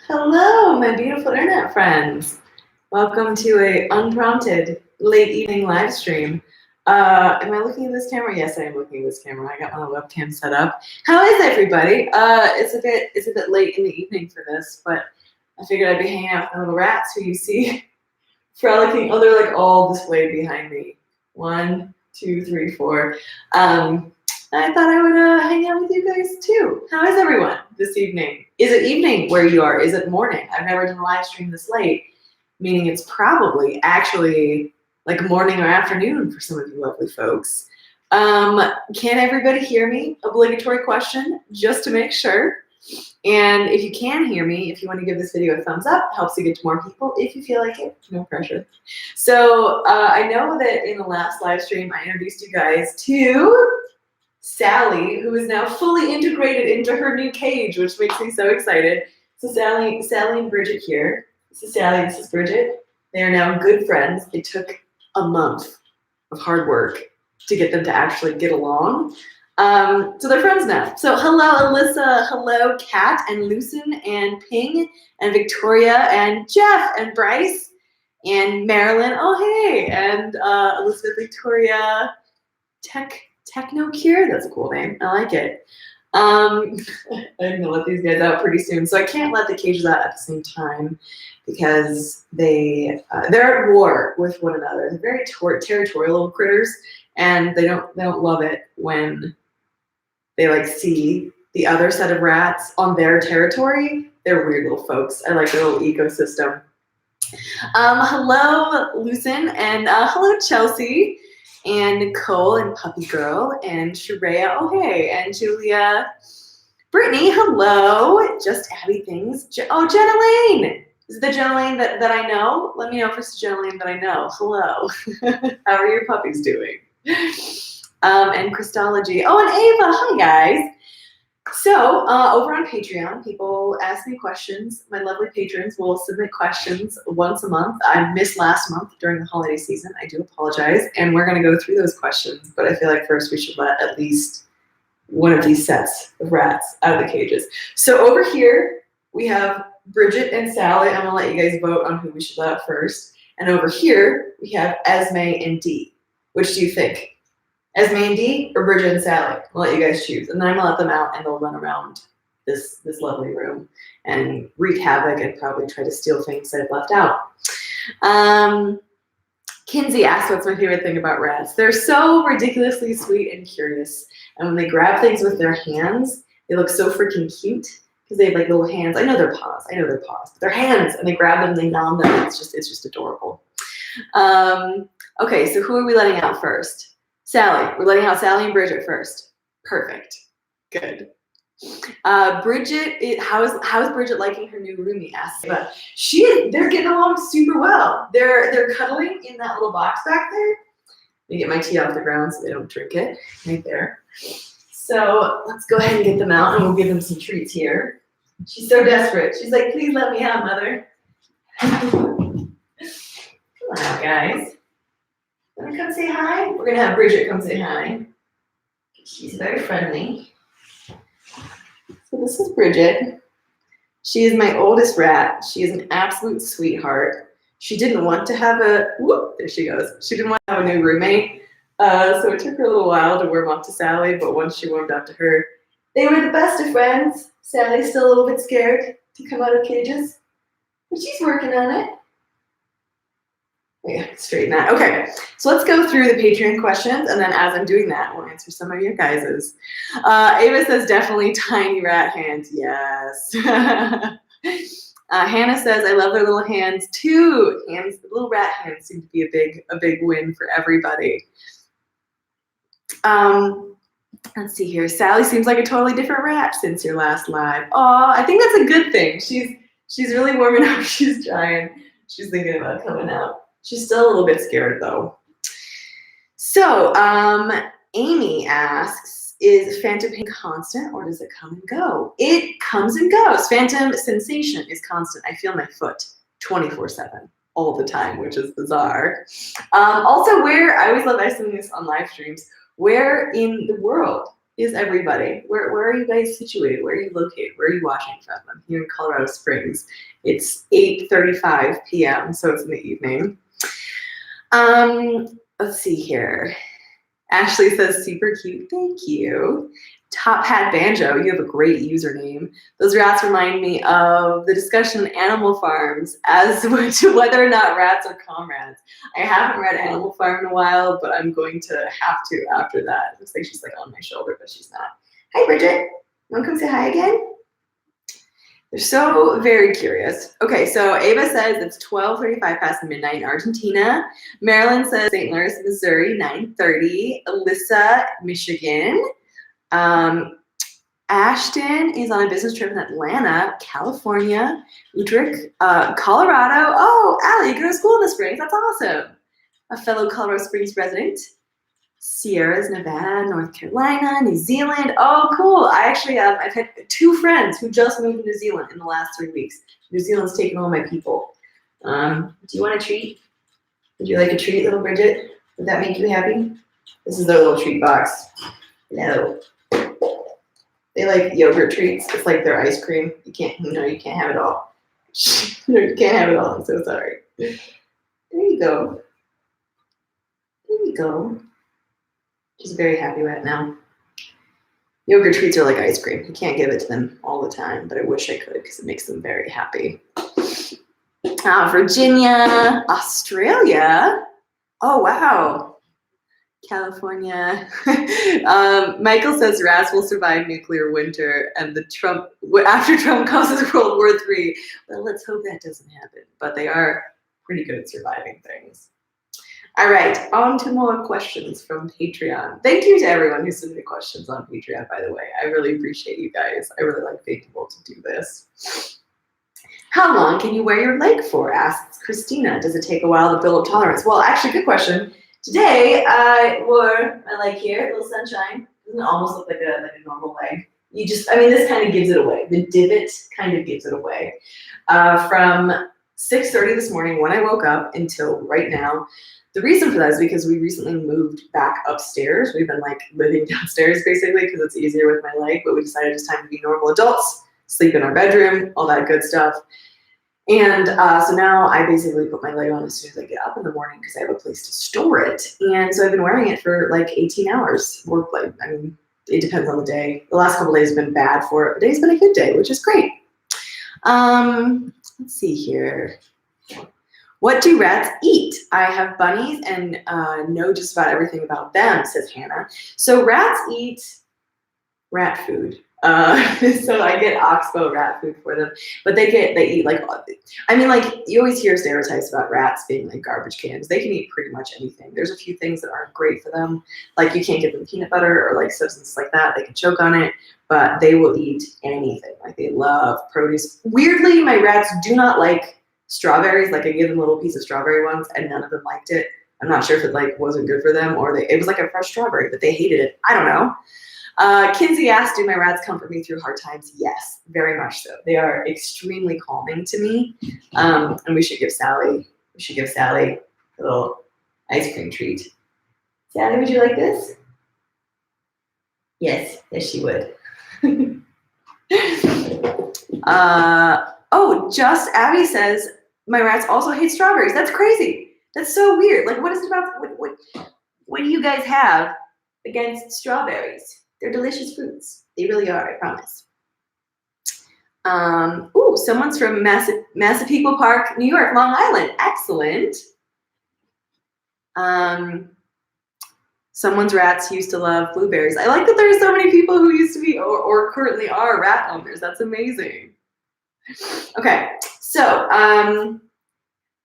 Hello, my beautiful internet friends. Welcome to a unprompted late evening live stream. Am I looking at this camera? Yes, I am looking at this camera. I got my webcam set up. How is everybody? It's a bit late in the evening for this, but I figured I'd be hanging out with the little rats who you see frolicking. Oh, they're like all displayed behind me. 1, 2, 3, 4. I thought I would hang out with you guys too. How is everyone this evening? Is it evening where you are? Is it morning? I've never done a live stream this late, meaning it's probably actually like morning or afternoon for some of you lovely folks. Can everybody hear me? Obligatory question, just to make sure. And if you can hear me, if you want to give this video a thumbs up, helps you get to more people if you feel like it, no pressure. So I know that in the last live stream, I introduced you guys to Sally, who is now fully integrated into her new cage, which makes me so excited. So Sally and Bridget here. This is Sally, this is Bridget. They are now good friends. It took a month of hard work to get them to actually get along. So they're friends now. So hello, Alyssa. Hello, Kat and Lucen and Ping and Victoria and Jeff and Bryce and Marilyn. Oh, hey. And Elizabeth, Victoria, Techno Cure, that's a cool name. I like it. I'm gonna let these guys out pretty soon, so I can't let the cages out at the same time because they're at war with one another. They're very territorial little critters, and they don't love it when they like see the other set of rats on their territory. They're weird little folks. I like their little ecosystem. Hello, Lucen, and hello, Chelsea. And Nicole and Puppy Girl and Sharia, oh hey, and Julia, Brittany, hello, Just Abby Things, oh Jenna Lane, is it the Jenna Lane that I know? Let me know if it's the Jenna Lane that I know, hello, how are your puppies doing? And Christology, oh and Ava, hi guys. So over on Patreon, people ask me questions. My lovely patrons will submit questions once a month. I missed last month during the holiday season. I do apologize. And we're going to go through those questions. But I feel like first we should let at least one of these sets of rats out of the cages. So over here, we have Bridget and Sally. I'm going to let you guys vote on who we should let out first. And over here, we have Esme and Dee. Which do you think? Esme and Dee or Bridget and Sally? I'll let you guys choose. And then I'm gonna let them out and they'll run around this lovely room and wreak havoc and probably try to steal things that I've left out. Kinsey asked what's my favorite thing about rats. They're so ridiculously sweet and curious. And when they grab things with their hands, they look so freaking cute because they have like little hands. I know they're paws, but they're hands and they grab them, they nom them. It's just adorable. Okay, so who are we letting out first? Sally. We're letting out Sally and Bridget first. Perfect. Good. Bridget, how is Bridget liking her new roomie? Asks. But they're getting along super well. They're cuddling in that little box back there. Let me get my tea off the ground so they don't drink it. Right there. So let's go ahead and get them out and we'll give them some treats here. She's so desperate. She's like, please let me out, mother. Come on out, guys. Wanna come say hi? We're gonna have Bridget come say hi. She's very friendly. So this is Bridget. She is my oldest rat. She is an absolute sweetheart. She didn't want to have there she goes. She didn't want to have a new roommate. So it took her a little while to warm up to Sally, but once she warmed up to her, they were the best of friends. Sally's still a little bit scared to come out of cages, but she's working on it. Yeah, straighten that. Okay, so let's go through the Patreon questions, and then as I'm doing that, we'll answer some of your guys's. Ava says definitely tiny rat hands. Yes. Hannah says I love their little hands too. Hands, little rat hands seem to be a big win for everybody. Let's see here. Sally seems like a totally different rat since your last live. Oh, I think that's a good thing. She's really warming up. She's trying. She's thinking about coming out. She's still a little bit scared though. So, Amy asks, is phantom pain constant or does it come and go? It comes and goes. Phantom sensation is constant. I feel my foot 24/7 all the time, which is bizarre. Also, I always love asking this on live streams, where in the world is everybody? Where are you guys situated? Where are you located? Where are you watching from? I'm here in Colorado Springs. It's 8:35 p.m., so it's in the evening. Let's see here. Ashley says, super cute, thank you. Top Hat Banjo, you have a great username. Those rats remind me of the discussion in Animal Farms as to whether or not rats are comrades. I haven't read Animal Farm in a while, but I'm going to have to after that. It looks like she's like on my shoulder, but she's not. Hi, Bridget. Want to come say hi again? They're so very curious. Okay, so Ava says it's 12:35 past midnight in Argentina. Marilyn says St. Louis, Missouri, 9:30. Alyssa, Michigan. Ashton is on a business trip in Atlanta, California. Udrich, Colorado. Oh, Allie, you go to school in the Springs. That's awesome. A fellow Colorado Springs resident. Sierra's, Nevada, North Carolina, New Zealand. Oh, cool. I actually have, I've had 2 friends who just moved to New Zealand in the last 3 weeks. New Zealand's taken all my people. Do you want a treat? Would you like a treat, little Bridget? Would that make you happy? This is their little treat box. No. They like yogurt treats. It's like their ice cream. You can't have it all. No, you can't have it all. I'm so sorry. There you go. There you go. She's very happy right now. Yogurt treats are like ice cream. You can't give it to them all the time, but I wish I could because it makes them very happy. Virginia, Australia. Oh, wow. California. Michael says rats will survive nuclear winter and after Trump causes World War III. Well, let's hope that doesn't happen, but they are pretty good at surviving things. All right, on to more questions from Patreon. Thank you to everyone who submitted questions on Patreon, by the way. I really appreciate you guys. I really like being able to do this. How long can you wear your leg for? Asks Christina. Does it take a while to build up tolerance? Well, actually, good question. Today, I wore my leg here, a little sunshine. Doesn't it almost look like a normal leg? This kind of gives it away. The divot kind of gives it away. From 6:30 this morning when I woke up until right now. The reason for that is because we recently moved back upstairs. We've been like living downstairs basically because it's easier with my leg, but we decided it's time to be normal adults, sleep in our bedroom, all that good stuff. And so now I basically put my leg on as soon as I get up in the morning because I have a place to store it. And so I've been wearing it for like 18 hours. Or it depends on the day. The last couple of days have been bad for it, but today's been a good day, which is great. Let's see here. What do rats eat? I have bunnies and know just about everything about them, says Hannah. So rats eat rat food. So I get oxbow rat food for them, but they eat you always hear stereotypes about rats being like garbage cans. They can eat pretty much anything. There's a few things that aren't great for them. Like you can't give them peanut butter or like substances like that. They can choke on it, but they will eat anything. Like they love produce. Weirdly, my rats do not like strawberries. Like I give them a little piece of strawberry once and none of them liked it. I'm not sure if it like wasn't good for them or it was like a fresh strawberry, but they hated it. I don't know. Kinsey asked, do my rats comfort me through hard times? Yes, very much so. They are extremely calming to me. And we should give Sally a little ice cream treat. Sally, would you like this? Yes, she would. Just Abby says, my rats also hate strawberries. That's crazy. That's so weird. Like, what is it about? What do you guys have against strawberries? They're delicious fruits. They really are, I promise. Someone's from Massapequa Park, New York, Long Island. Excellent. Someone's rats used to love blueberries. I like that there are so many people who used to be or currently are rat owners. That's amazing. Okay, so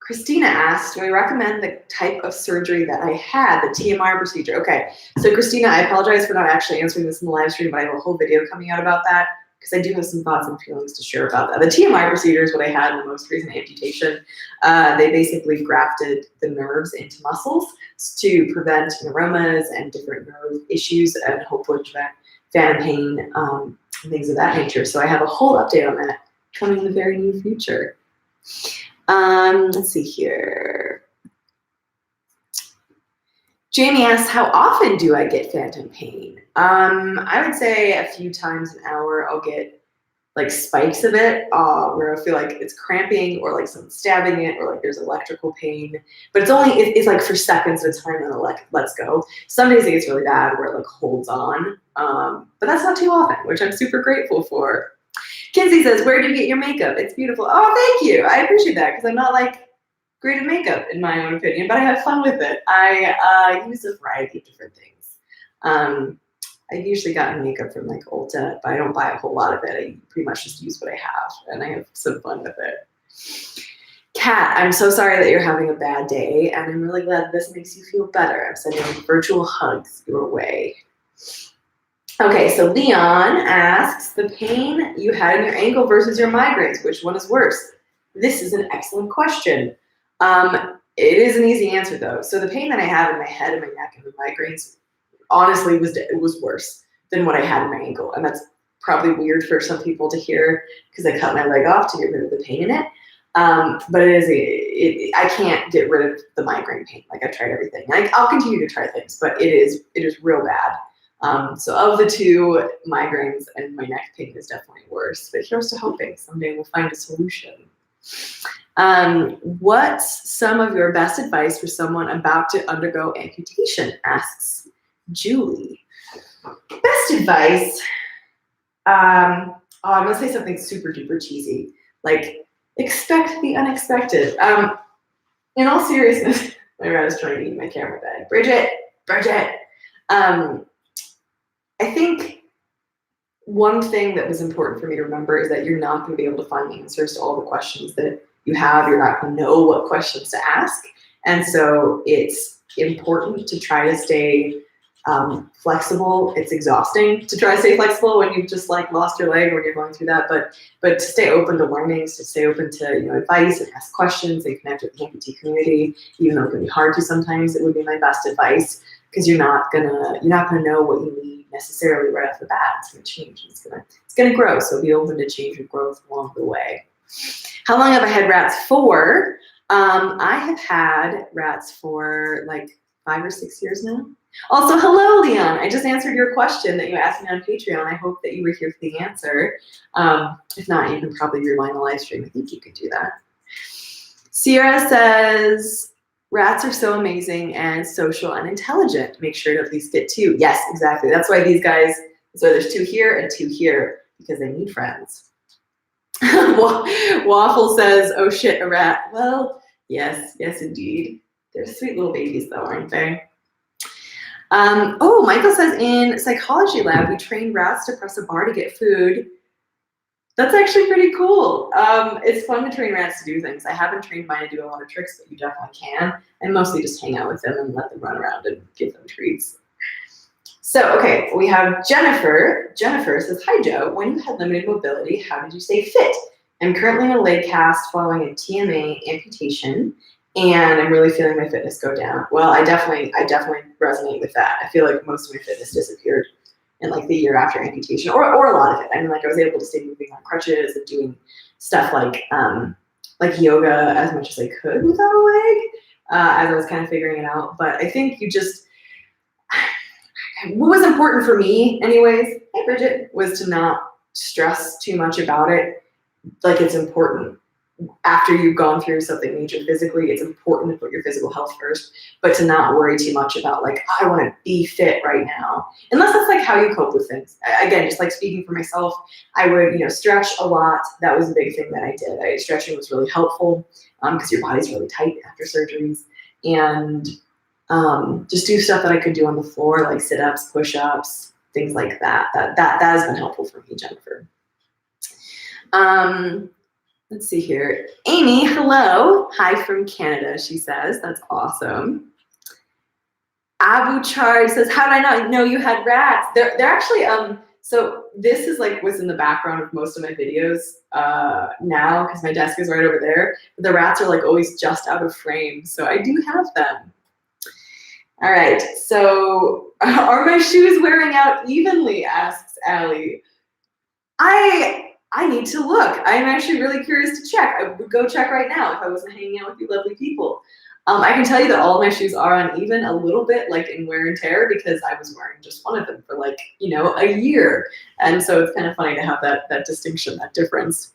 Christina asked, do I recommend the type of surgery that I had, the TMR procedure? Okay, so Christina, I apologize for not actually answering this in the live stream, but I have a whole video coming out about that because I do have some thoughts and feelings to share about that. The TMI procedure is what I had in the most recent amputation. They basically grafted the nerves into muscles to prevent neuromas and different nerve issues and hopefully prevent phantom pain, things of that nature. So I have a whole update on that coming in the very near future. Let's see here. Jamie asks, how often do I get phantom pain? I would say a few times an hour I'll get like spikes of it, where I feel like it's cramping or like someone's stabbing it or like there's electrical pain. But it's like for seconds at a time and it lets go. Some days it gets really bad where it like holds on. But that's not too often, which I'm super grateful for. Kinsey says, where do you get your makeup? It's beautiful. Oh, thank you. I appreciate that because I'm not like great at makeup in my own opinion, but I have fun with it. I use a variety of different things. I've usually gotten makeup from like Ulta, but I don't buy a whole lot of it. I pretty much just use what I have and I have some fun with it. Kat, I'm so sorry that you're having a bad day and I'm really glad this makes you feel better. I'm sending virtual hugs your way. Okay, so Leon asks, the pain you had in your ankle versus your migraines, which one is worse? This is an excellent question. It is an easy answer though. So the pain that I have in my head and my neck and the migraines, honestly, it was worse than what I had in my ankle. And that's probably weird for some people to hear because I cut my leg off to get rid of the pain in it. But I can't get rid of the migraine pain. Like I've tried everything. Like I'll continue to try things, but it is real bad. So of the two, migraines and my neck pain is definitely worse. But here's to hoping someday we'll find a solution. What's some of your best advice for someone about to undergo amputation? Asks Julie. Best advice. I'm gonna say something super duper cheesy. Like expect the unexpected. In all seriousness, my rat is trying to eat my camera bag. Bridget. I think one thing that was important for me to remember is that you're not going to be able to find answers to all the questions that you have. You're not going to know what questions to ask. And so it's important to try to stay flexible. It's exhausting to try to stay flexible when you've just like lost your leg or you're going through that, but to stay open to learnings, to stay open to advice and ask questions and connect with the amputee community, even though it can be hard to sometimes, it would be my best advice because you're not gonna know what you need necessarily right off the bat. It's gonna change. It's gonna grow. So be open to change and growth along the way. How long have I had rats for? I have had rats for like 5 or 6 years now. Also, hello, Leon. I just answered your question that you asked me on Patreon. I hope that you were here for the answer. If not, you can probably rewind the live stream. I think you could do that. Sierra says, rats are so amazing and social and intelligent. Make sure to at least get 2. Yes, exactly. That's why these guys, so there's 2 here and 2 here because they need friends. Waffle says, oh shit, a rat. Well, yes, indeed. They're sweet little babies though, aren't they? Michael says, in psychology lab, we train rats to press a bar to get food. That's actually pretty cool. It's fun to train rats to do things. I haven't trained mine to do a lot of tricks, but you definitely can. And mostly just hang out with them and let them run around and give them treats. So, okay, we have Jennifer. Jennifer says, hi, Joe. When you had limited mobility, how did you stay fit? I'm currently in a leg cast following a TMA amputation, and I'm really feeling my fitness go down. Well, I definitely resonate with that. I feel like most of my fitness disappeared in like the year after amputation, or a lot of it. I mean, like I was able to stay moving on crutches and doing stuff like yoga as much as I could without a leg, as I was kind of figuring it out. But I think what was important for me anyways, hey Bridget, was to not stress too much about it. Like it's important after you've gone through something major physically, it's important to put your physical health first, but to not worry too much about like, I want to be fit right now. Unless that's like how you cope with things. Again, just like speaking for myself, I would, stretch a lot. That was a big thing that I did. Stretching was really helpful because your body's really tight after surgeries. And just do stuff that I could do on the floor, like sit-ups, push-ups, things like that. That has been helpful for me, Jennifer. Let's see here. Amy, hello. Hi from Canada, she says. That's awesome. Abu Chard says, how did I not know you had rats? They're actually, so this is like what's in the background of most of my videos now because my desk is right over there. But the rats are like always just out of frame. So I do have them. All right, so are my shoes wearing out evenly, asks Allie. I need to look. I'm actually really curious to check. I would go check right now if I wasn't hanging out with you lovely people. I can tell you that all of my shoes are uneven a little bit, like in wear and tear, because I was wearing just one of them for like, a year. And so it's kind of funny to have that distinction, that difference.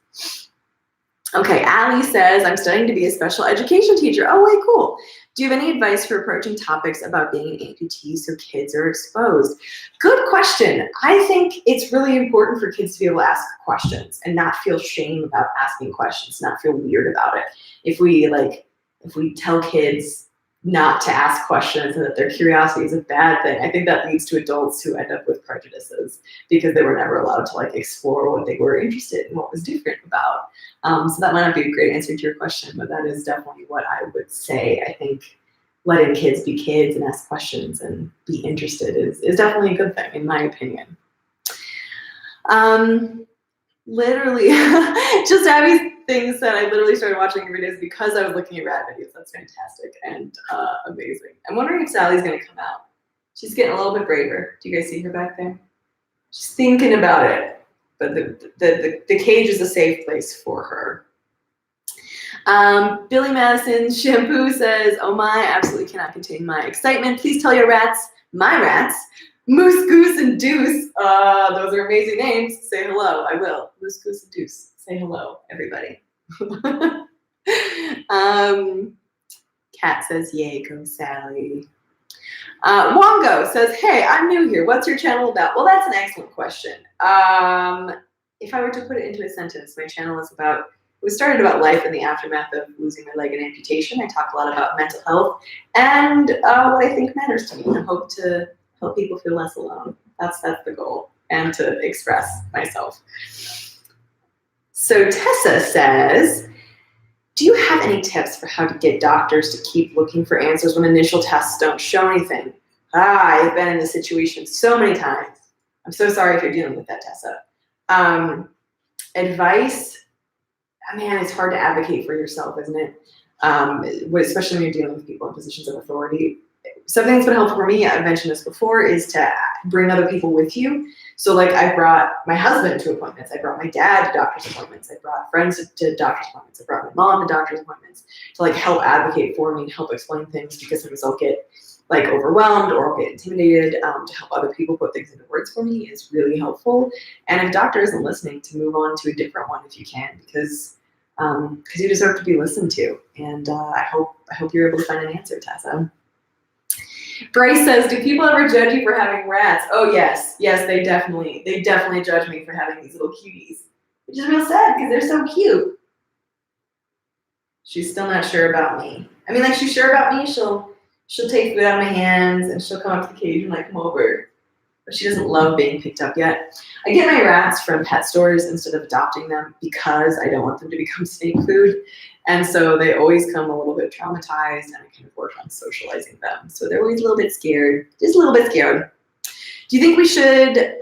Okay, Allie says, I'm studying to be a special education teacher. Oh, wait, cool. Do you have any advice for approaching topics about being an amputee so kids are exposed? Good question. I think it's really important for kids to be able to ask questions and not feel shame about asking questions, not feel weird about it. If we tell kids not to ask questions and that their curiosity is a bad thing, I think that leads to adults who end up with prejudices because they were never allowed to explore what they were interested in, what was different about. So that might not be a great answer to your question, but that is definitely what I would say. I think letting kids be kids and ask questions and be interested is definitely a good thing, in my opinion. Literally, just Abby's things that I literally started watching every day is because I was looking at rat videos. That's fantastic and amazing. I'm wondering if Sally's gonna come out. She's getting a little bit braver. Do you guys see her back there? She's thinking about it, but the cage is a safe place for her. Billy Madison's shampoo says, oh my, absolutely cannot contain my excitement. Please tell your rats, my rats, Moose, Goose, and Deuce. Those are amazing names. Say hello. I will. Moose, Goose, and Deuce. Say hello, everybody. Kat says, yay, go Sally. Wongo says, hey, I'm new here. What's your channel about? Well, that's an excellent question. If I were to put it into a sentence, my channel is about, it was started about life in the aftermath of losing my leg in amputation. I talk a lot about mental health and what I think matters to me. I hope to help people feel less alone. That's the goal, and to express myself. So Tessa says, do you have any tips for how to get doctors to keep looking for answers when initial tests don't show anything? I've been in this situation so many times. I'm so sorry if you're dealing with that, Tessa. Advice, man, it's hard to advocate for yourself, isn't it? Especially when you're dealing with people in positions of authority. Something that's been helpful for me, I've mentioned this before, is to bring other people with you. So I brought my husband to appointments. I brought my dad to doctor's appointments. I brought friends to doctor's appointments. I brought my mom to doctor's appointments to help advocate for me and help explain things, because sometimes I'll get overwhelmed or I'll get intimidated. To help other people put things into words for me is really helpful. And if doctor isn't listening, to move on to a different one if you can, because you deserve to be listened to. And I hope you're able to find an answer, Tessa. Bryce says, do people ever judge you for having rats? Oh, yes, they definitely judge me for having these little cuties, which is real sad because they're so cute. She's still not sure about me. I mean, she's sure about me. She'll take food out of my hands and she'll come up to the cage and come over. But she doesn't love being picked up yet. I get my rats from pet stores instead of adopting them because I don't want them to become snake food. And so they always come a little bit traumatized, and I kind of work on socializing them. So they're always a little bit scared, just a little bit scared. Do you think we should, Jeff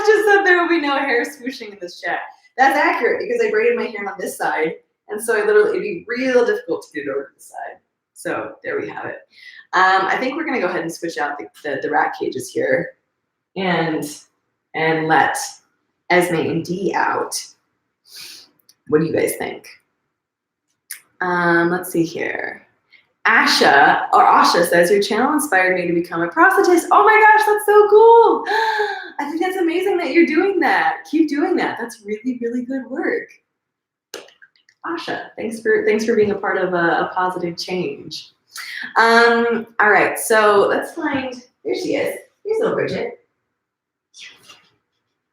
just said there will be no hair swooshing in this chat. That's accurate because I braided my hair on this side. And so it'd be real difficult to get it over to the side. So there we have it. I think we're gonna go ahead and switch out the rat cages here and let Esme and Dee out. What do you guys think? Let's see here. Asha says, your channel inspired me to become a prosthetist. Oh my gosh, that's so cool. I think that's amazing that you're doing that. Keep doing that. That's really, really good work. Asha, thanks for being a part of a positive change. All right, so let's find, there she is. Here's little Bridget.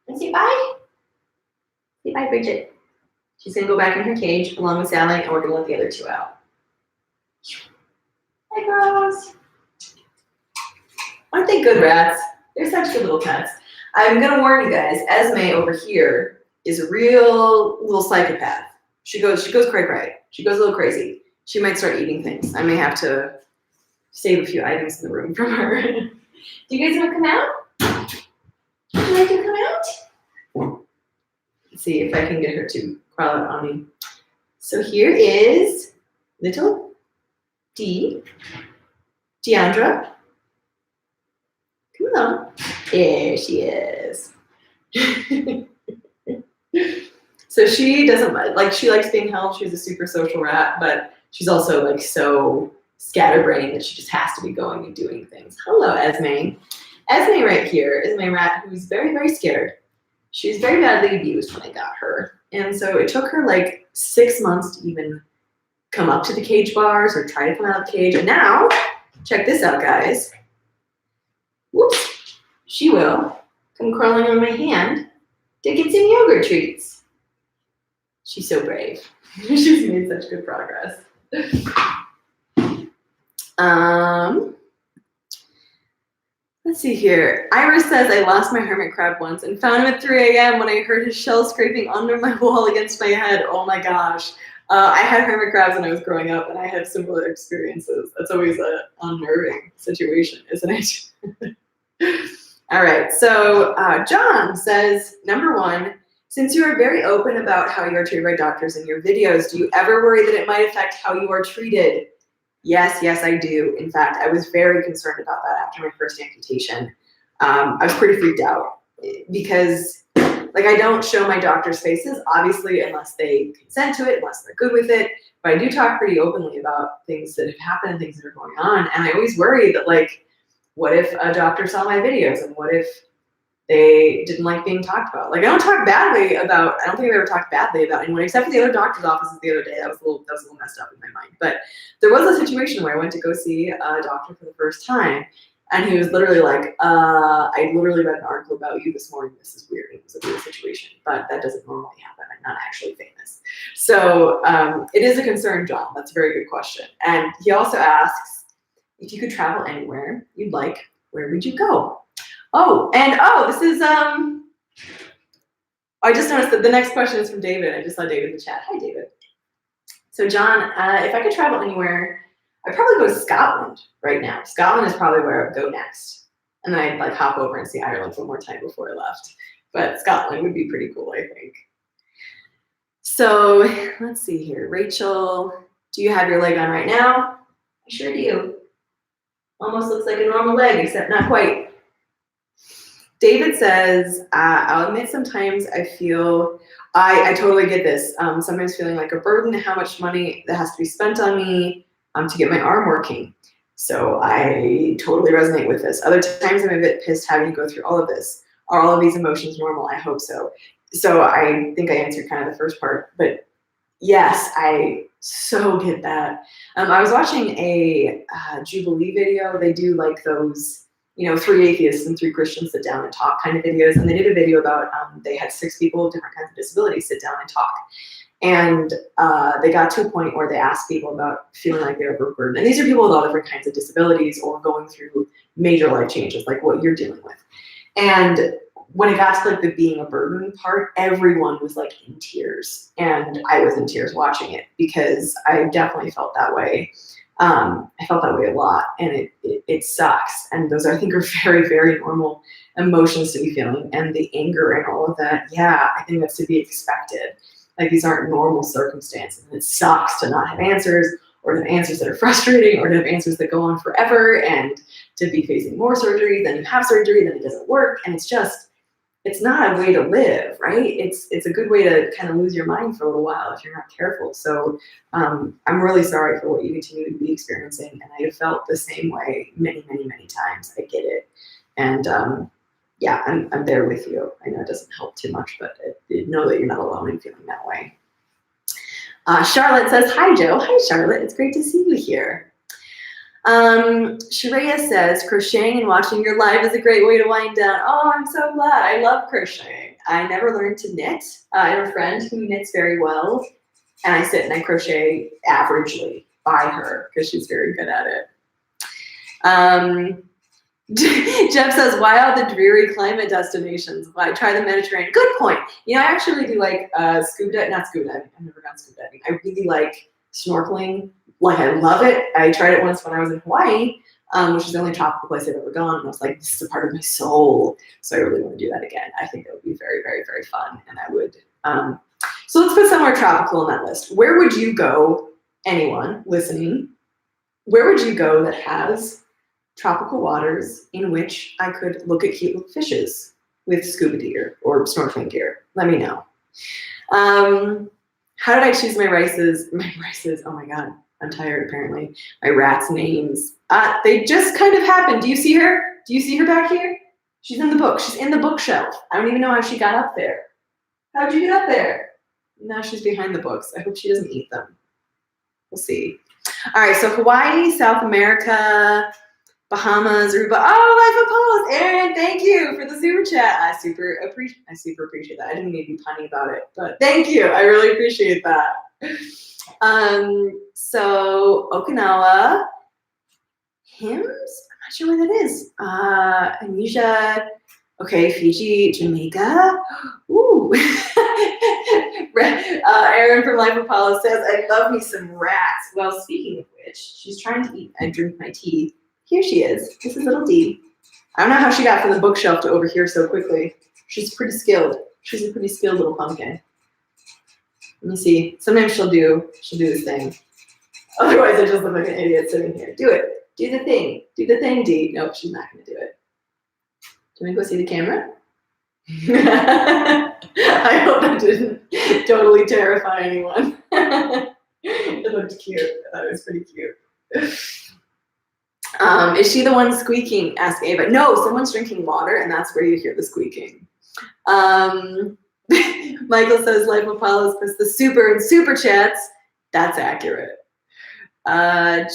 And say bye. Say bye, Bridget. She's gonna go back in her cage along with Sally, and we're gonna let the other two out. Hi, girls. Aren't they good rats? They're such good little pets. I'm gonna warn you guys, Esme over here is a real little psychopath. She goes cray-cray. She goes a little crazy. She might start eating things. I may have to save a few items in the room from her. Do you guys want to come out? Would you like to come out? Let's see if I can get her to crawl out on me. So here is little Deandra. Come on. There she is. So she doesn't she likes being held. She's a super social rat, but she's also like so scatterbrained that she just has to be going and doing things. Hello, Esme. Esme right here is my rat who's very, very scared. She was very badly abused when I got her. And so it took her like 6 months to even come up to the cage bars or try to come out of the cage. And now, check this out, guys. Whoops. She will come crawling on my hand to get some yogurt treats. She's so brave. She's made such good progress. Let's see here. Iris says, I lost my hermit crab once and found him at 3 a.m. when I heard his shell scraping under my wall against my head. Oh my gosh. I had hermit crabs when I was growing up, and I had similar experiences. That's always an unnerving situation, isn't it? All right, so John says, number one, since you are very open about how you are treated by doctors in your videos, do you ever worry that it might affect how you are treated? Yes, I do. In fact, I was very concerned about that after my first amputation. I was pretty freaked out because like I don't show my doctor's faces, obviously, unless they consent to it, unless they're good with it. But I do talk pretty openly about things that have happened and things that are going on. And I always worry that like, what if a doctor saw my videos and what if they didn't like being talked about? Like I don't talk badly about, I don't think I've ever talked badly about anyone except for the other doctor's offices the other day. That was a little messed up in my mind. But there was a situation where I went to go see a doctor for the first time. And he was literally like, I literally read an article about you this morning. This is weird. It was a weird situation, but that doesn't normally happen. I'm not actually famous. So it is a concern, John. That's a very good question. And he also asks, if you could travel anywhere you'd like, where would you go? This is, I just noticed that the next question is from David. I just saw David in the chat. Hi, David. So John, if I could travel anywhere, I'd probably go to Scotland right now. Scotland is probably where I would go next. And then I'd like hop over and see Ireland one more time before I left. But Scotland would be pretty cool, I think. So let's see here. Rachel, do you have your leg on right now? I sure do. Almost looks like a normal leg, except not quite. David says, I'll admit sometimes I feel, I totally get this. Sometimes feeling like a burden, how much money that has to be spent on me to get my arm working. So I totally resonate with this. Other times I'm a bit pissed having to go through all of this. Are all of these emotions normal? I hope so. So I think I answered kind of the first part, but yes, I so get that. I was watching a Jubilee video. They do like those, 3 atheists and 3 Christians sit down and talk kind of videos. And they did a video about, they had 6 people with different kinds of disabilities sit down and talk. And they got to a point where they asked people about feeling like they were overburdened. And these are people with all different kinds of disabilities or going through major life changes, like what you're dealing with. And when it got to like the being a burden part, everyone was like in tears. And I was in tears watching it because I definitely felt that way. I felt that way a lot, and it sucks. And those I think are very, very normal emotions to be feeling. And the anger and all of that, yeah, I think that's to be expected. Like these aren't normal circumstances. And it sucks to not have answers, or to have answers that are frustrating, or to have answers that go on forever, and to be facing more surgery, then you have surgery, then it doesn't work. And it's not a way to live, right? It's a good way to kind of lose your mind for a little while if you're not careful. So I'm really sorry for what you continue to be experiencing. And I have felt the same way many, many, many times. I get it. And yeah, I'm there with you. I know it doesn't help too much, but know that you're not alone in feeling that way. Charlotte says, hi, Joe. Hi, Charlotte. It's great to see you here. Sharia says, crocheting and watching your live is a great way to wind down. Oh, I'm so glad. I love crocheting. I never learned to knit. I have a friend who knits very well, and I sit and I crochet averagely by her because she's very good at it. Jeff says, why all the dreary climate destinations? Why try the Mediterranean? Good point. I actually do like not scuba diving. I've never gone scuba diving. I really like snorkeling. Like, I love it. I tried it once when I was in Hawaii, which is the only tropical place I've ever gone. And I was like, this is a part of my soul. So I really want to do that again. I think that would be very, very, very fun. And I would. So let's put somewhere tropical on that list. Where would you go, anyone listening, where would you go that has tropical waters in which I could look at cute little fishes with scuba gear or snorkeling gear? Let me know. How did I choose my races? Oh my God. I'm tired, apparently. My rat's names. They just kind of happened. Do you see her? Do you see her back here? She's in the book. She's in the bookshelf. I don't even know how she got up there. How'd you get up there? Now she's behind the books. I hope she doesn't eat them. We'll see. All right, so Hawaii, South America, Bahamas, Aruba. Oh, Life of Paulus. Aaron, thank you for the super chat. I super appreciate that. I didn't mean to be punny about it, but thank you. I really appreciate that. So Okinawa, hymns? I'm not sure what that is. Amnesia, okay, Fiji, Jamaica. Ooh. Aaron from Life of Apollo says, I love me some rats. Well, speaking of which, she's trying to eat and drink my tea. Here she is. This is little Dee. I don't know how she got from the bookshelf to over here so quickly. She's pretty skilled. She's a pretty skilled little pumpkin. Let me see. Sometimes she'll do this thing. Otherwise, I just look like an idiot sitting here. Do it. Do the thing. Do the thing, Dee. Nope, she's not going to do it. Do you want to go see the camera? I hope that didn't totally terrify anyone. It looked cute. I thought it was pretty cute. Is she the one squeaking? Asked Ava. No, someone's drinking water, and that's where you hear the squeaking. Michael says Life of Apollos puts the super and super chats. That's accurate.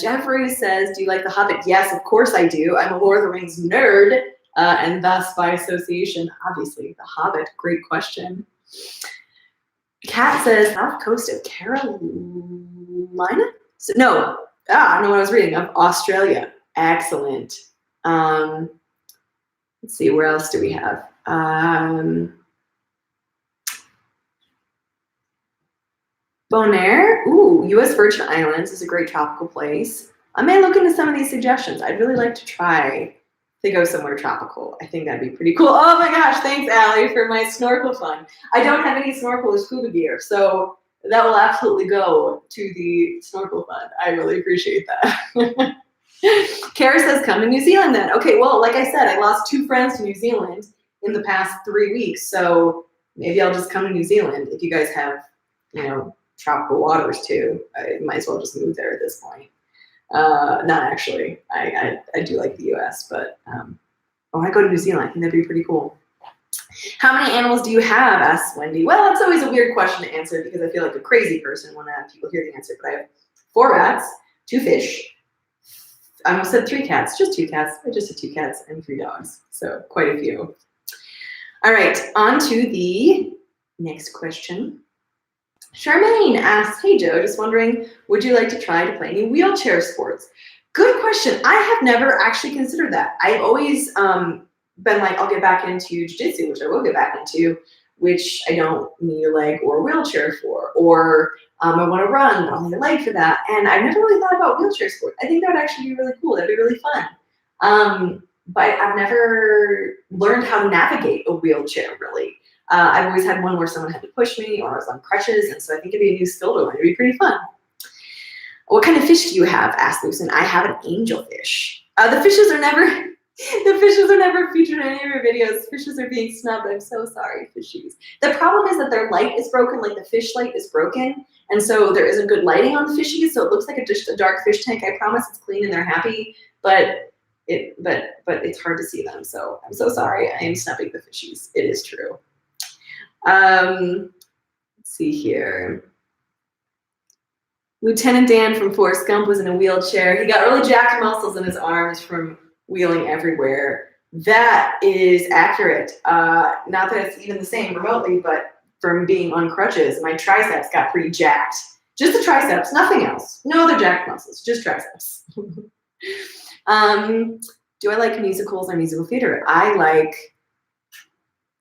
Jeffrey says, do you like The Hobbit? Yes, of course I do. I'm a Lord of the Rings nerd, and thus by association, obviously, The Hobbit. Great question. Kat says, South Coast of Carolina? So, no, I know what I was reading of Australia. Excellent. Let's see, where else do we have? Bonaire, ooh, U.S. Virgin Islands is a great tropical place. I may look into some of these suggestions. I'd really like to try to go somewhere tropical. I think that'd be pretty cool. Oh my gosh, thanks, Allie, for my snorkel fun. I don't have any snorkel or scuba gear, so that will absolutely go to the snorkel fund. I really appreciate that. Kara says, come to New Zealand then. Okay, well, like I said, I lost 2 friends to New Zealand in the past 3 weeks, so maybe I'll just come to New Zealand if you guys have, tropical waters too. I might as well just move there at this point. Not actually. I do like the US, but I go to New Zealand. I think that'd be pretty cool. How many animals do you have? Asks Wendy. Well, that's always a weird question to answer because I feel like a crazy person when people hear the answer. But I have 4 rats, 2 fish. I almost said 3 cats. Just 2 cats. I just had 2 cats and 3 dogs. So quite a few. All right, on to the next question. Charmaine asks, hey Joe, just wondering, would you like to try to play any wheelchair sports? Good question. I have never actually considered that. I've always been like, I'll get back into jiu-jitsu, which I will get back into, which I don't need a leg or a wheelchair for, or I want to run, but I'll need a leg for that. And I've never really thought about wheelchair sports. I think that would actually be really cool. That'd be really fun. But I've never learned how to navigate a wheelchair, really. I've always had one where someone had to push me or I was on crutches, and so I think it'd be a new skill to learn. It'd be pretty fun. What kind of fish do you have? Asked Lucen. I have an angelfish. The fishes are never featured in any of your videos. Fishes are being snubbed. I'm so sorry, fishies. The problem is that their light is broken, like the fish light is broken, and so there isn't good lighting on the fishies, so it looks like just a dark fish tank. I promise it's clean and they're happy, but it's hard to see them, so I'm so sorry. I am snubbing the fishies. It is true. Let's see here. Lieutenant Dan from Forrest Gump was in a wheelchair. He got really jacked muscles in his arms from wheeling everywhere. That is accurate. Not that it's even the same remotely, but from being on crutches, my triceps got pretty jacked. Just the triceps, nothing else. No other jacked muscles, just triceps. Do I like musicals or musical theater? I'll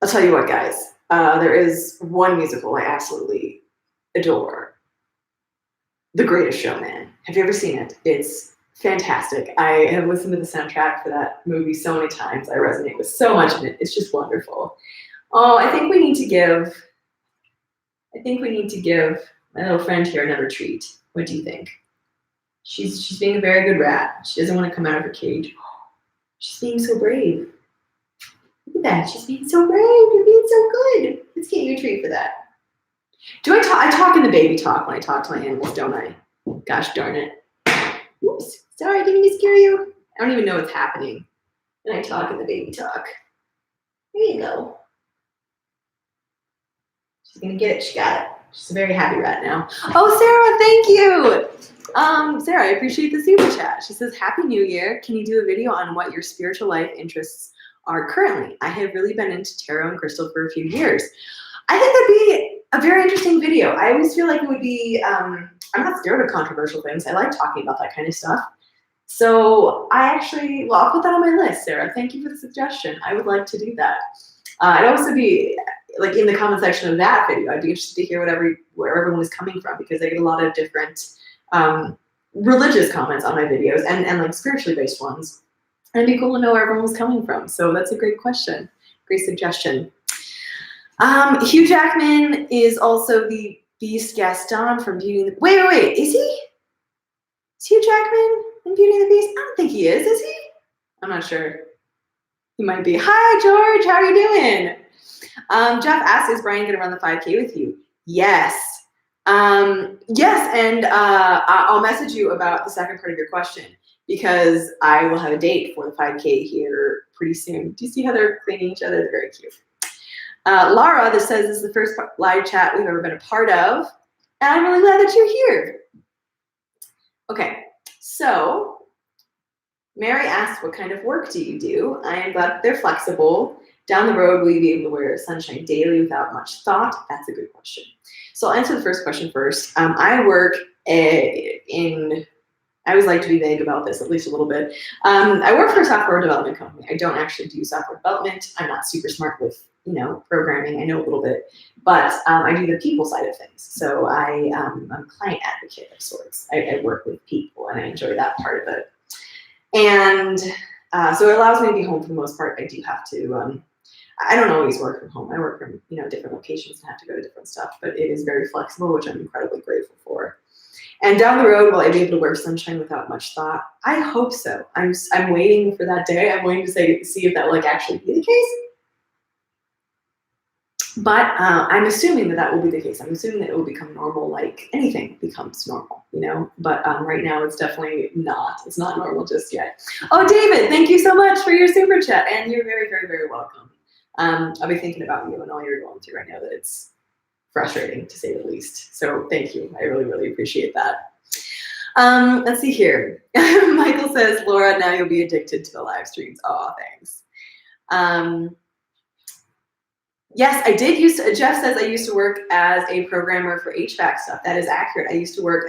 tell you what, guys. There is one musical I absolutely adore. The Greatest Showman. Have you ever seen it? It's fantastic. I have listened to the soundtrack for that movie so many times. I resonate with so much of it. It's just wonderful. Oh, I think we need to give my little friend here another treat. What do you think? She's being a very good rat. She doesn't want to come out of her cage. She's being so brave. Look at that. She's being so brave. You're being so good. Let's get you a treat for that. I talk in the baby talk when I talk to my animals, don't I? Gosh darn it. Oops, sorry, didn't mean to scare you. I don't even know what's happening when I talk in the baby talk. There you go. She's gonna get it, she got it. She's a very happy rat now. Oh, Sarah, thank you. Sarah, I appreciate the super chat. She says, Happy New Year. Can you do a video on what your spiritual life interests are currently? I have really been into tarot and crystal for a few years. I think that'd be a very interesting video. I always feel like it would be, I'm not scared of controversial things. I like talking about that kind of stuff. So I'll put that on my list, Sarah. Thank you for the suggestion. I would like to do that. I'd also be, like, in the comment section of that video, I'd be interested to hear where everyone is coming from, because I get a lot of different religious comments on my videos and like spiritually based ones. And it'd be cool to know where everyone was coming from. So that's a great question. Great suggestion. Hugh Jackman is also the Beast Gaston from Beauty and the... Wait, is he? Is Hugh Jackman in Beauty and the Beast? I don't think he is he? I'm not sure. He might be. Hi, George, how are you doing? Jeff asks, is Brian gonna run the 5K with you? Yes. Yes, and I'll message you about the second part of your question, because I will have a date for the 5K here pretty soon. Do you see how they're cleaning each other? They're very cute. Laura, that says this is the first live chat we've ever been a part of, and I'm really glad that you're here. Okay, so Mary asked, what kind of work do you do? I am glad that they're flexible. Down the road, will you be able to wear sunshine daily without much thought? That's a good question. So I'll answer the first question first. I work I always like to be vague about this, at least a little bit. I work for a software development company. I don't actually do software development. I'm not super smart with, programming. I know a little bit, but I do the people side of things. So I'm a client advocate of sorts. I work with people, and I enjoy that part of it. And so it allows me to be home for the most part. I do have to, I don't always work from home. I work from, different locations and have to go to different stuff, but it is very flexible, which I'm incredibly grateful for. And down the road, will I be able to wear sunshine without much thought? I hope so. I'm waiting for that day. I'm waiting to see if that will actually be the case. But I'm assuming that will be the case. I'm assuming that it will become normal, like anything becomes normal, But right now, it's definitely not. It's not normal just yet. Oh, David, thank you so much for your super chat, and you're very, very, very welcome. I'll be thinking about you and all you're going through. I know that it's frustrating, to say the least. So thank you. I really, really appreciate that. Let's see here. Michael says, Laura, now you'll be addicted to the live streams. Oh, thanks. Yes, I did Jeff says I used to work as a programmer for HVAC stuff. That is accurate. I used to work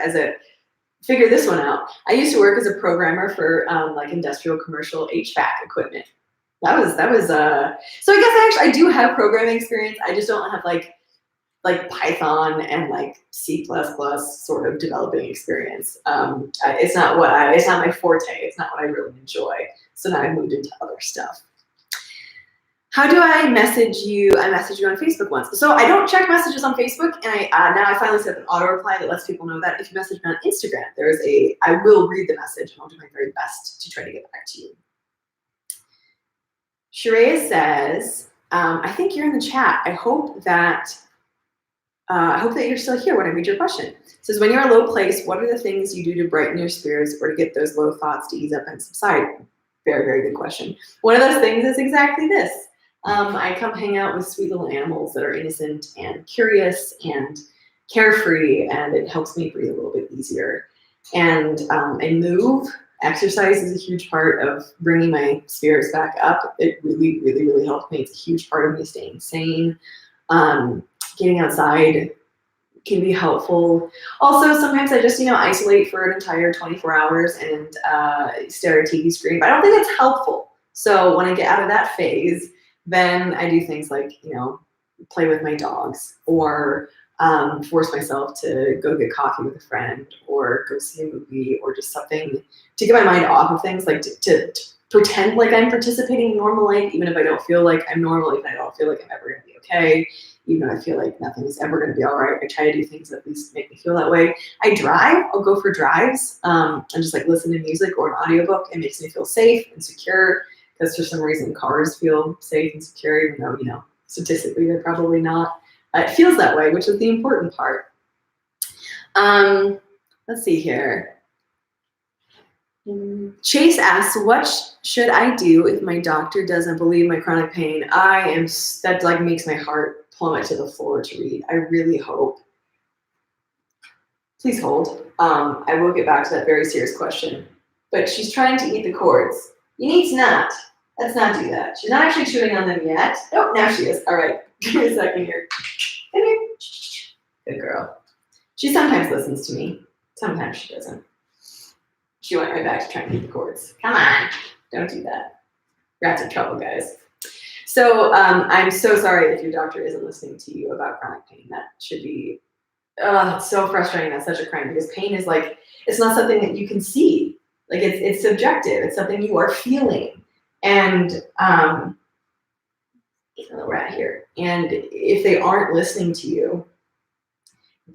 figure this one out. I used to work as a programmer for like industrial commercial HVAC equipment. That was so I guess I do have programming experience. I just don't have like Python and like C++ sort of developing experience. It's not my forte. It's not what I really enjoy. So now I moved into other stuff. How do I message you? I messaged you on Facebook once. So I don't check messages on Facebook, and now I finally set up an auto reply that lets people know that if you message me on Instagram, I will read the message, and I'll do my very best to try to get back to you. Sharia says, I think you're in the chat. I hope that you're still here when I read your question. It says, when you're in a low place, what are the things you do to brighten your spirits or to get those low thoughts to ease up and subside? Very, very good question. One of those things is exactly this. I come hang out with sweet little animals that are innocent and curious and carefree, and it helps me breathe a little bit easier. And I move. Exercise is a huge part of bringing my spirits back up. It really, really, really helps me. It's a huge part of me staying sane. Getting outside can be helpful. Also, sometimes I just, isolate for an entire 24 hours and stare at a TV screen, but I don't think it's helpful. So when I get out of that phase, then I do things like, play with my dogs, or force myself to go get coffee with a friend, or go see a movie, or just something to get my mind off of things, like to pretend like I'm participating in normal life, even if I don't feel like I'm normal, even if I don't feel like I'm ever going to be okay, even though I feel like nothing is ever going to be all right. I try to do things that at least make me feel that way. I drive. I'll go for drives and just like listen to music or an audiobook. It makes me feel safe and secure, because for some reason cars feel safe and secure, even though, statistically they're probably not. It feels that way, which is the important part. Let's see here. Chase asks, what should I do if my doctor doesn't believe my chronic pain? That like makes my heart plummet to the floor to read. I really hope. Please hold. I will get back to that very serious question. But she's trying to eat the cords. You need to not. Let's not do that. She's not actually chewing on them yet. Oh, now she is. All right. Give me a second here. Come here. Good girl. She sometimes listens to me. Sometimes she doesn't. She went right back to trying to eat the cords. Come on. Don't do that. Rats are trouble, guys. So I'm so sorry if your doctor isn't listening to you about chronic pain. That should be, it's so frustrating. That's such a crime because pain is like, it's not something that you can see. Like it's subjective. It's something you are feeling. And there's a little rat here. And if they aren't listening to you,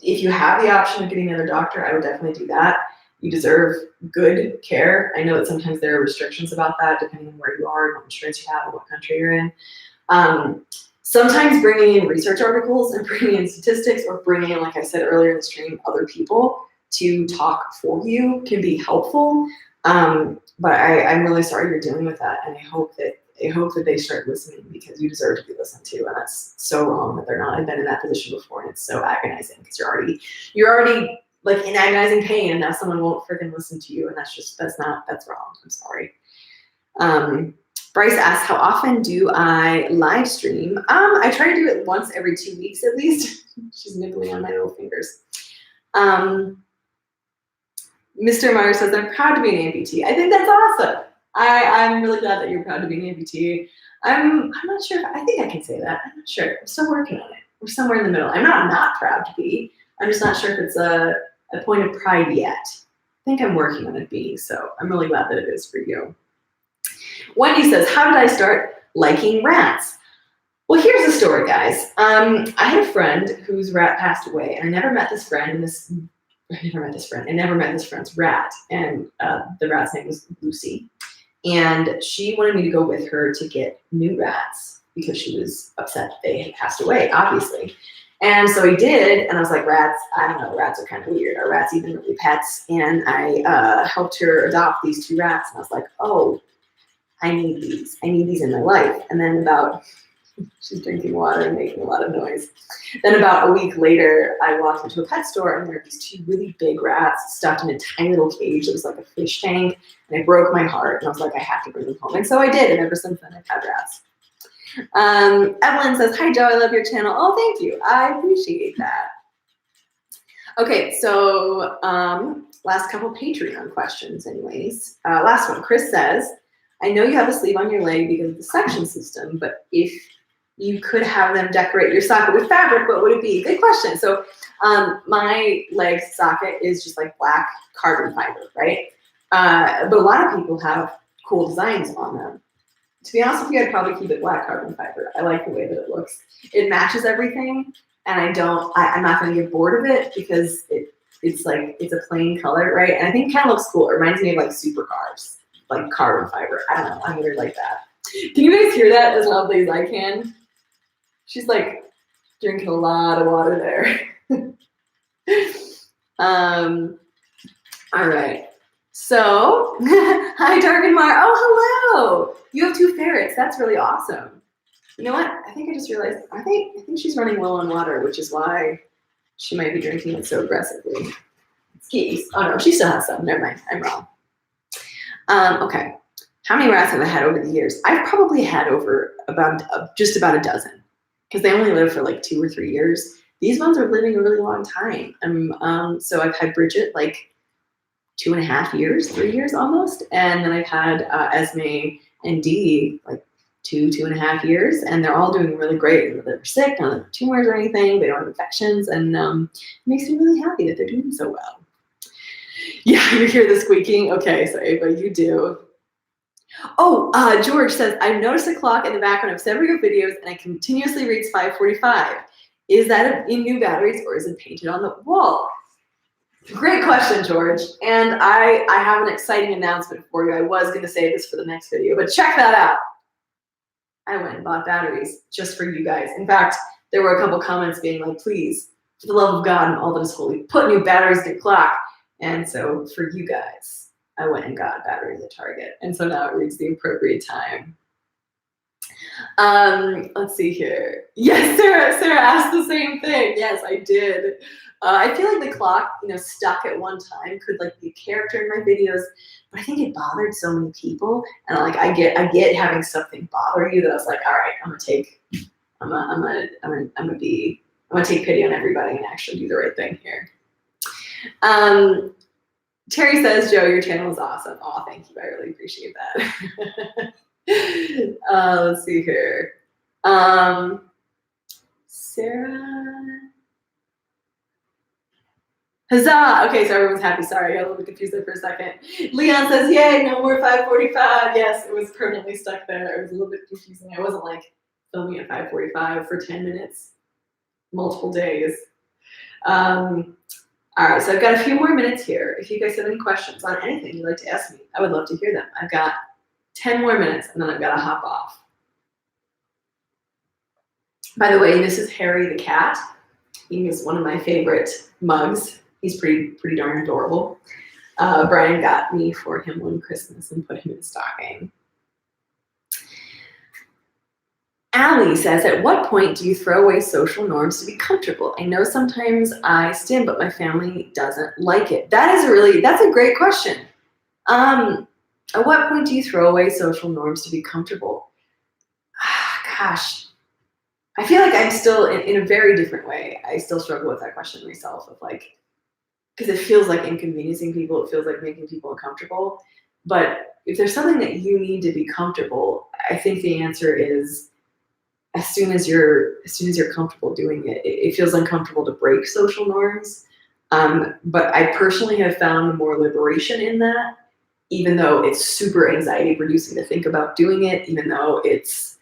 if you have the option of getting another doctor, I would definitely do that. You deserve good care. I know that sometimes there are restrictions about that, depending on where you are and what insurance you have and what country you're in. Sometimes bringing in research articles and bringing in statistics or bringing in, like I said earlier in the stream, other people to talk for you can be helpful. But I'm really sorry you're dealing with that, and I hope that they start listening because you deserve to be listened to, and that's so wrong that they're not. I've been in that position before, and it's so agonizing because you're already like in agonizing pain, and now someone won't freaking listen to you, and that's wrong. I'm sorry. Bryce asks, how often do I live stream? I try to do it once every 2 weeks at least. She's nibbling on my little fingers. Mr. Meyer says, I'm proud to be an amputee. I think that's awesome. I'm really glad that you're proud to be an amputee. I'm not sure. I think I can say that. I'm not sure. I'm still working on it. We're somewhere in the middle. I'm not proud to be. I'm just not sure if it's a point of pride yet. I think I'm working on it being, so I'm really glad that it is for you. Wendy says, how did I start liking rats? Well, here's the story, guys. I had a friend whose rat passed away, and I never met this friend, I never met this friend's rat, and the rat's name was Lucy. And she wanted me to go with her to get new rats because she was upset that they had passed away, obviously. And so he did, and I was like, rats, I don't know, rats are kind of weird. Are rats even really pets? And I helped her adopt these 2 rats, and I was like, oh, I need these. I need these in my life. And then she's drinking water and making a lot of noise. Then about a week later, I walked into a pet store, and there were these 2 really big rats stuffed in a tiny little cage that was like a fish tank, and it broke my heart, and I was like, I have to bring them home. And so I did, and ever since then, I've had rats. Evelyn says, hi, Joe, I love your channel. Oh, thank you. I appreciate that. Okay, so last couple Patreon questions anyways. Last one, Chris says, I know you have a sleeve on your leg because of the suction system, but if you could have them decorate your socket with fabric, what would it be? Good question. So my leg socket is just like black carbon fiber, right? But a lot of people have cool designs on them. To be honest with you, I'd probably keep it black carbon fiber. I like the way that it looks. It matches everything, and I'm not going to get bored of it because it's a plain color, right? And I think it kind of looks cool. It reminds me of like supercars, like carbon fiber. I don't know. I'm weird like that. Can you guys hear that as loudly as I can? She's like drinking a lot of water there. All right. So, hi, Dark and Mar. Oh, hello. You have 2 ferrets. That's really awesome. You know what? I think I just realized, I think she's running low on water, which is why she might be drinking it so aggressively. Skis. Oh, no, she still has some. Never mind. I'm wrong. Okay. How many rats have I had over the years? I've probably had over just about a dozen because they only live for like 2 or 3 years. These ones are living a really long time. So I've had Bridget like 2.5 years, 3 years almost. And then I've had Esme and Dee like 2.5 years, and they're all doing really great. They're sick, don't have tumors or anything, they don't have infections, and it makes me really happy that they're doing so well. Yeah, you hear the squeaking? Okay, so Ava, you do. Oh, George says, I've noticed a clock in the background of several of your videos, and it continuously reads 5:45. Is that in new batteries, or is it painted on the wall? Great question, George. And I have an exciting announcement for you. I was going to save this for the next video, but check that out. I went and bought batteries just for you guys. In fact, there were a couple comments being like, please, for the love of God and all that is holy, put new batteries in your clock. And so for you guys, I went and got batteries at Target. And so now it reads the appropriate time. Let's see here. Yes, Sarah asked the same thing. Yes, I did. I feel like the clock, stuck at one time could like be a character in my videos, but I think it bothered so many people. And like I get having something bother you that I was like, all right, I'm gonna take pity on everybody and actually do the right thing here. Terry says, Joe, your channel is awesome. Oh, thank you. I really appreciate that. Let's see here. Sarah. Huzzah! Okay, so everyone's happy. Sorry, I got a little bit confused there for a second. Leon says, yay, no more 5:45. Yes, it was permanently stuck there. It was a little bit confusing. I wasn't like filming at 5:45 for 10 minutes, multiple days. All right, so I've got a few more minutes here. If you guys have any questions on anything you'd like to ask me, I would love to hear them. I've got 10 more minutes and then I've got to hop off. By the way, this is Harry the cat. He is one of my favorite mugs. He's pretty darn adorable. Brian got me for him one Christmas and put him in a stocking. Allie says, at what point do you throw away social norms to be comfortable? I know sometimes I stim, but my family doesn't like it. That's a great question. At what point do you throw away social norms to be comfortable? Gosh, I feel like I'm still in a very different way. I still struggle with that question myself of like, because it feels like inconveniencing people. It feels like making people uncomfortable. But if there's something that you need to be comfortable, I think the answer is, as soon as you're comfortable doing it, it feels uncomfortable to break social norms. But I personally have found more liberation in that, even though it's super anxiety producing to think about doing it, even though it's,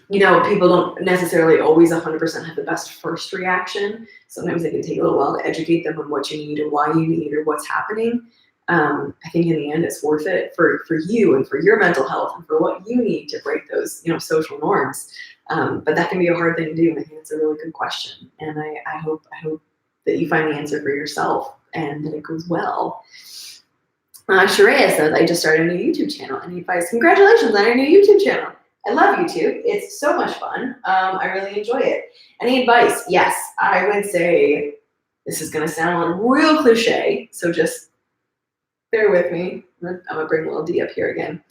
people don't necessarily always 100% have the best first reaction. Sometimes it can take a little while to educate them on what you need or why you need or what's happening. I think in the end, it's worth it for you and for your mental health and for what you need to break those, social norms. But that can be a hard thing to do. And I think it's a really good question. And I hope that you find the answer for yourself and that it goes well. Sharia says, I just started a new YouTube channel. Any advice? Congratulations on your new YouTube channel. I love YouTube. It's so much fun. I really enjoy it. Any advice? Yes, I would say, this is going to sound real cliche, so just bear with me. I'm gonna bring little D up here again.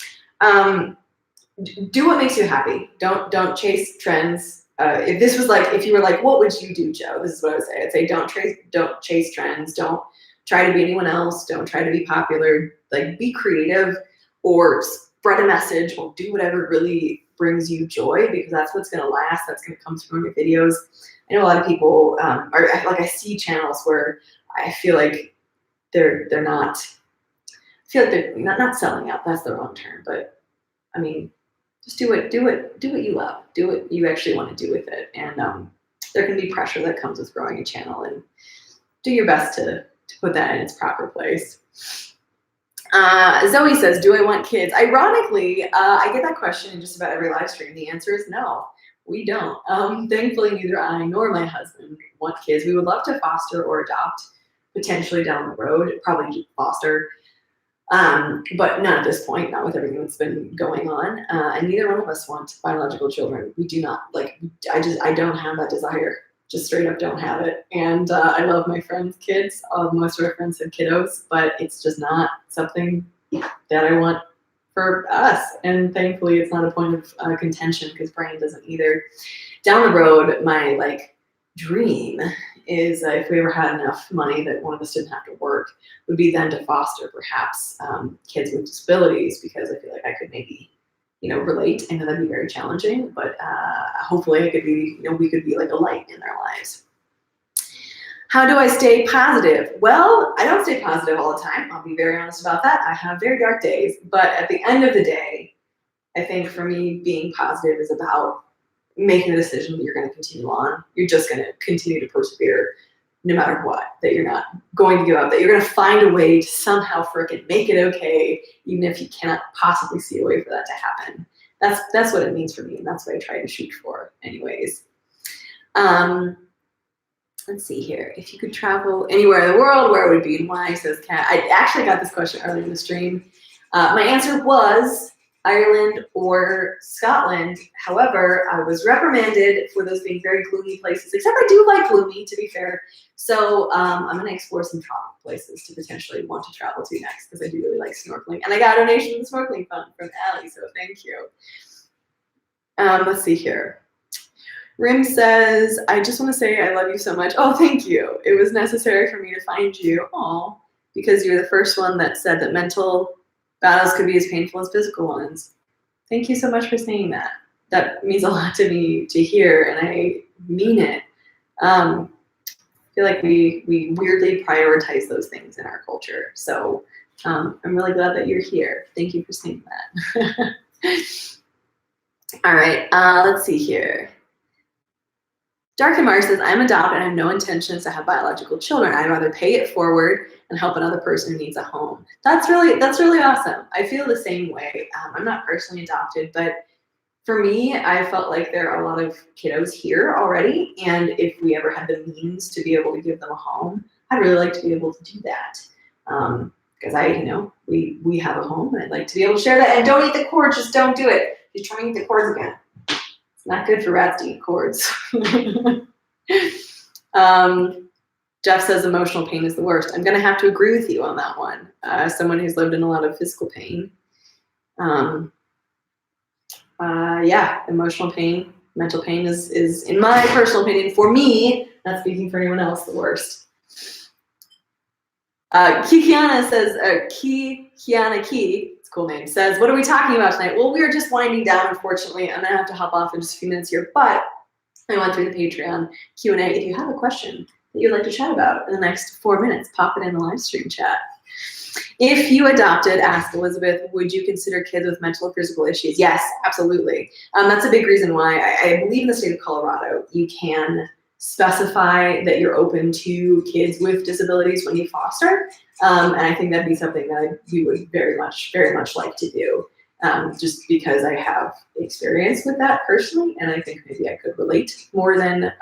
Do what makes you happy. Don't chase trends. If you were like, what would you do, Joe? This is what I would say. I'd say don't chase trends. Don't try to be anyone else. Don't try to be popular. Like, be creative or spread a message or do whatever really brings you joy, because that's what's gonna last. That's gonna come through in your videos. I know a lot of people I see channels where I feel like they're not. I feel like they're not selling out. That's the wrong term, but I mean, just do what you love. Do what you actually want to do with it. And there can be pressure that comes with growing a channel, and do your best to put that in its proper place. Zoe says, do I want kids? Ironically, I get that question in just about every live stream. The answer is no, we don't. Thankfully, neither I nor my husband want kids. We would love to foster or adopt potentially down the road, probably foster. But not at this point, not with everything that's been going on. And neither one of us want biological children. We do not, I don't have that desire. Just straight up don't have it. And I love my friends' kids. Most of our friends have kiddos, but it's just not something that I want for us. And thankfully, it's not a point of contention, because Brian doesn't either. Down the road, my dream is, if we ever had enough money that one of us didn't have to work, would be then to foster perhaps kids with disabilities, because I feel like I could maybe, relate. I know that'd be very challenging, but hopefully I could be, we could be like a light in their lives. How do I stay positive? Well, I don't stay positive all the time. I'll be very honest about that. I have very dark days, but at the end of the day, I think for me, being positive is about making the decision that you're going to continue on. You're just going to continue to persevere no matter what, that you're not going to give up, that you're going to find a way to somehow frickin' make it okay, even if you cannot possibly see a way for that to happen. That's what it means for me, and that's what I try to shoot for anyways. let's see here. If you could travel anywhere in the world, where would it be and why? Says Kat. I actually got this question earlier in the stream. My answer was Ireland or Scotland. However, I was reprimanded for those being very gloomy places, except I do like gloomy, to be fair. So I'm going to explore some tropical places to potentially want to travel to next, because I do really like snorkeling. And I got a donation in the snorkeling fund from Allie, so thank you. Let's see here. Rim says, I just want to say I love you so much. Oh, thank you. It was necessary for me to find you. Oh, because you're the first one that said that mental battles could be as painful as physical ones. Thank you so much for saying that. That means a lot to me to hear, and I mean it. I feel like we weirdly prioritize those things in our culture. So I'm really glad that you're here. Thank you for saying that. All right, let's see here. Dark and Mars says, I'm adopted and I have no intentions to have biological children. I'd rather pay it forward and help another person who needs a home. That's really awesome. I feel the same way. I'm not personally adopted, but for me, I felt like there are a lot of kiddos here already. And if we ever had the means to be able to give them a home, I'd really like to be able to do that. Because we have a home and I'd like to be able to share that. And don't eat the cord, just don't do it. You're trying to eat the cords again. Not good for rats to eat cords. Jeff says emotional pain is the worst. I'm going to have to agree with you on that one. Someone who's lived in a lot of physical pain. Yeah, emotional pain, mental pain is, in my personal opinion, for me, not speaking for anyone else, the worst. Kikiana says, Kiana Key, it's a cool name, says, what are we talking about tonight? Well, we are just winding down, unfortunately. I'm going to have to hop off in just a few minutes here, but I went through the Patreon Q&A. If you have a question that you'd like to chat about in the next 4 minutes, pop it in the live stream chat. If you adopted, asked Elizabeth, would you consider kids with mental or physical issues? Yes, absolutely. That's a big reason why I believe in the state of Colorado, you can specify that you're open to kids with disabilities when you foster. And I think that'd be something that we would very much like to do, just because I have experience with that personally. And I think maybe I could relate more than,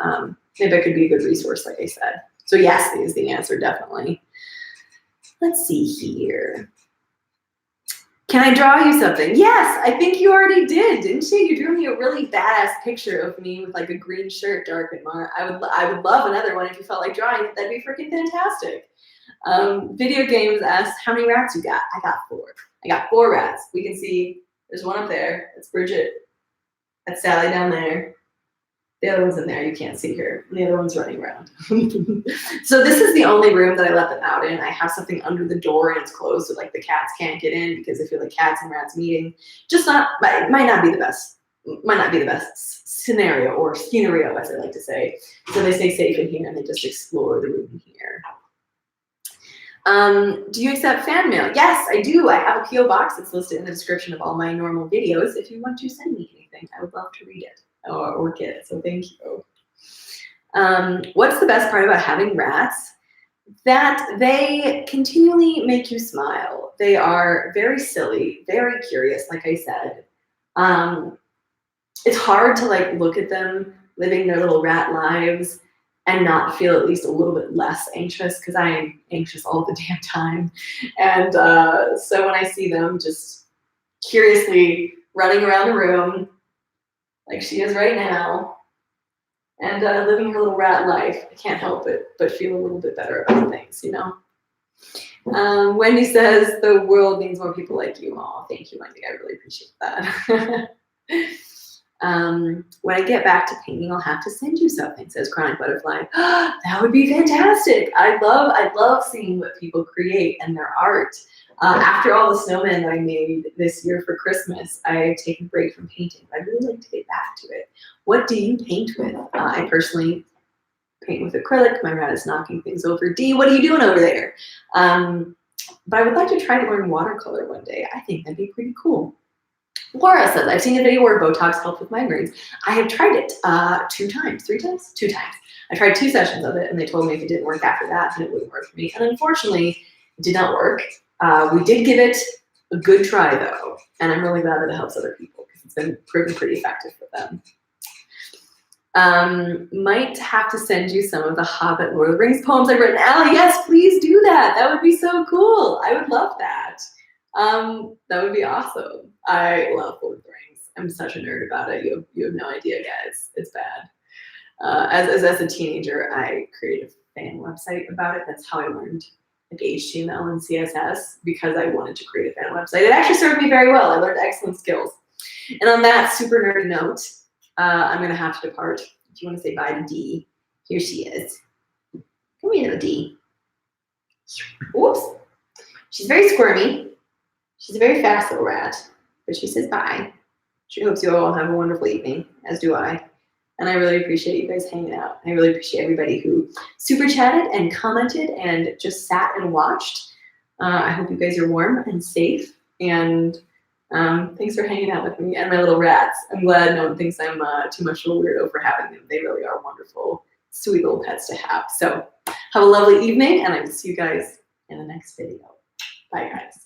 maybe I could be a good resource, like I said. So yes is the answer, definitely. Let's see here. Can I draw you something? Yes, I think you already did, didn't you? You drew me a really badass picture of me with like a green shirt, Dark and Mar. I would love another one if you felt like drawing it. That'd be freaking fantastic. Video Games asks, how many rats you got? I got 4. I got 4 rats. We can see there's one up there. That's Bridget. That's Sally down there. The other one's in there, you can't see her. The other one's running around. So this is the only room that I let them out in. I have something under the door and it's closed, so like the cats can't get in because I feel like cats and rats meeting. It might not be the best scenario, or scenario, as I like to say. So they stay safe in here and they just explore the room here. Do you accept fan mail? Yes, I do. I have a PO box that's listed in the description of all my normal videos. If you want to send me anything, I would love to read it. Or get it, so thank you. What's the best part about having rats? That they continually make you smile. They are very silly, very curious, like I said. It's hard to like look at them living their little rat lives and not feel at least a little bit less anxious, because I am anxious all the damn time. And so when I see them just curiously running around the room, like she is right now, and living her little rat life, I can't help it but feel a little bit better about things, you know? Wendy says, the world needs more people like you. Oh, thank you, Wendy. I really appreciate that. When I get back to painting, I'll have to send you something, says Chronic Butterfly. That would be fantastic. I love seeing what people create and their art. After all the snowmen that I made this year for Christmas, I've taken a break from painting. I'd really like to get back to it. What do you paint with? I personally paint with acrylic. My rat is knocking things over. Dee, what are you doing over there? But I would like to try to learn watercolor one day. I think that'd be pretty cool. Laura says, I've seen a video where Botox helped with migraines. I have tried it 2 times. I tried 2 sessions of it, and they told me if it didn't work after that, then it wouldn't work for me. And unfortunately, it did not work. We did give it a good try, though, and I'm really glad that it helps other people because it's been proven pretty effective for them. Might have to send you some of the Hobbit Lord of the Rings poems I've written. Allie, yes, please do that. That would be so cool. I would love that. That would be awesome. I love Lord of the Rings. I'm such a nerd about it. You have no idea, guys. It's bad. As a teenager, I created a fan website about it. That's how I learned like HTML and CSS, because I wanted to create a fan website. It actually served me very well. I learned excellent skills. And on that super nerdy note, I'm gonna have to depart. If you want to say bye to Dee, here she is. Come here, little Dee. Oops. She's very squirmy. She's a very fast little rat, but she says bye. She hopes you all have a wonderful evening, as do I. And I really appreciate you guys hanging out. I really appreciate everybody who super chatted and commented and just sat and watched. I hope you guys are warm and safe. And thanks for hanging out with me and my little rats. I'm glad no one thinks I'm too much of a weirdo for having them. They really are wonderful, sweet little pets to have. So have a lovely evening, and I will see you guys in the next video. Bye, guys.